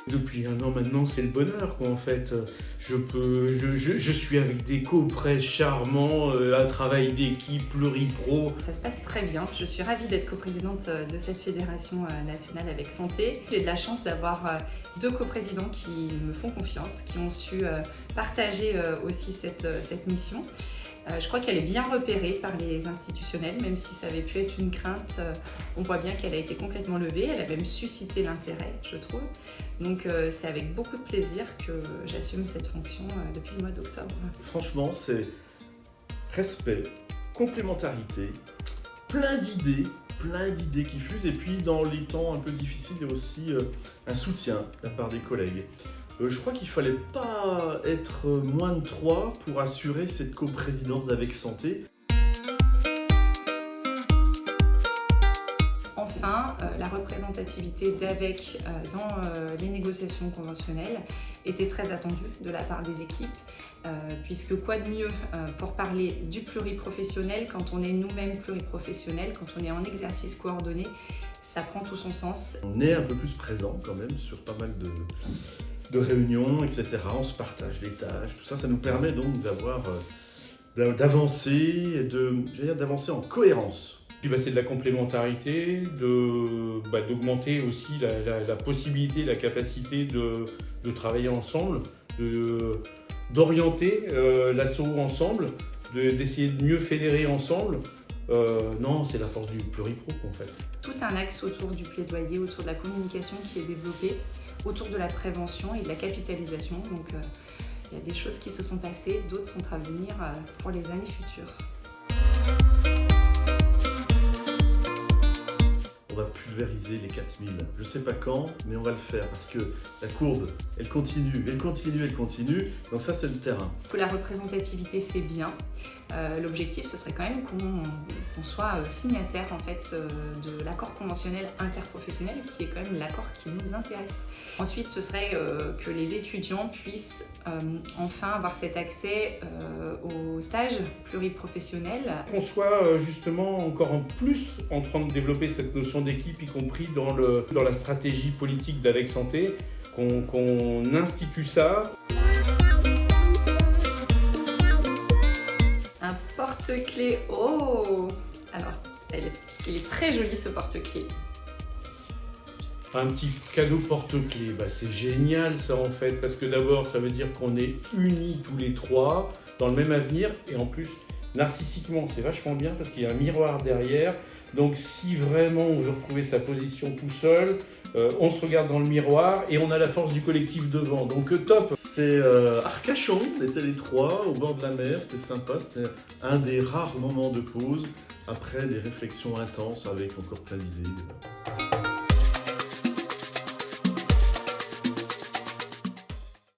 Depuis 1 an maintenant, c'est le bonheur, quoi, en fait. Je suis avec des copres charmants, un travail d'équipe, pluripro. Ça se passe très bien. Je suis ravie d'être coprésidente de cette fédération nationale avec santé. J'ai de la chance d'avoir 2 coprésidents qui me font confiance, qui ont su partager aussi cette mission. Je crois qu'elle est bien repérée par les institutionnels, même si ça avait pu être une crainte, on voit bien qu'elle a été complètement levée, elle a même suscité l'intérêt, je trouve. Donc c'est avec beaucoup de plaisir que j'assume cette fonction depuis le mois d'octobre. Franchement, c'est respect, complémentarité, plein d'idées qui fusent, et puis dans les temps un peu difficiles, il y a aussi un soutien de la part des collègues. Je crois qu'il ne fallait pas être moins de 3 pour assurer cette coprésidence d'Avec Santé. Enfin, la représentativité d'AVEC dans les négociations conventionnelles était très attendue de la part des équipes, puisque quoi de mieux pour parler du pluriprofessionnel quand on est nous-mêmes pluriprofessionnels, quand on est en exercice coordonné, ça prend tout son sens. On est un peu plus présent quand même sur pas mal de réunions, etc. On se partage les tâches, tout ça, ça nous permet donc d'avancer en cohérence. Puis c'est de la complémentarité, d'augmenter aussi la possibilité, la capacité de travailler ensemble, d'orienter l'asso ensemble, d'essayer de mieux fédérer ensemble. Non, c'est la force du pluripro en fait. Tout un axe autour du plaidoyer, autour de la communication qui est développé, autour de la prévention et de la capitalisation. Donc il y a des choses qui se sont passées, d'autres sont à venir pour les années futures. On va pulvériser les 4000. Je sais pas quand, mais on va le faire parce que la courbe, elle continue. Donc ça, c'est le terrain. Pour la représentativité, c'est bien. L'objectif, ce serait quand même qu'on soit signataire en fait, de l'accord conventionnel interprofessionnel, qui est quand même l'accord qui nous intéresse. Ensuite, ce serait que les étudiants puissent enfin avoir cet accès aux stages pluriprofessionnels. Qu'on soit justement encore en plus en train de développer cette notion d'équipe, y compris dans la stratégie politique d'Avec Santé, qu'on institue ça. Un porte-clés, oh! Alors, il est très joli ce porte-clés. Un petit cadeau porte-clés, c'est génial ça en fait, parce que d'abord ça veut dire qu'on est unis tous les 3 dans le même avenir, et en plus narcissiquement c'est vachement bien parce qu'il y a un miroir derrière, donc si vraiment on veut retrouver sa position tout seul, on se regarde dans le miroir et on a la force du collectif devant, donc top. C'est Arcachon, on était les 3 au bord de la mer, c'était sympa, c'était un des rares moments de pause après des réflexions intenses avec encore plein d'idées.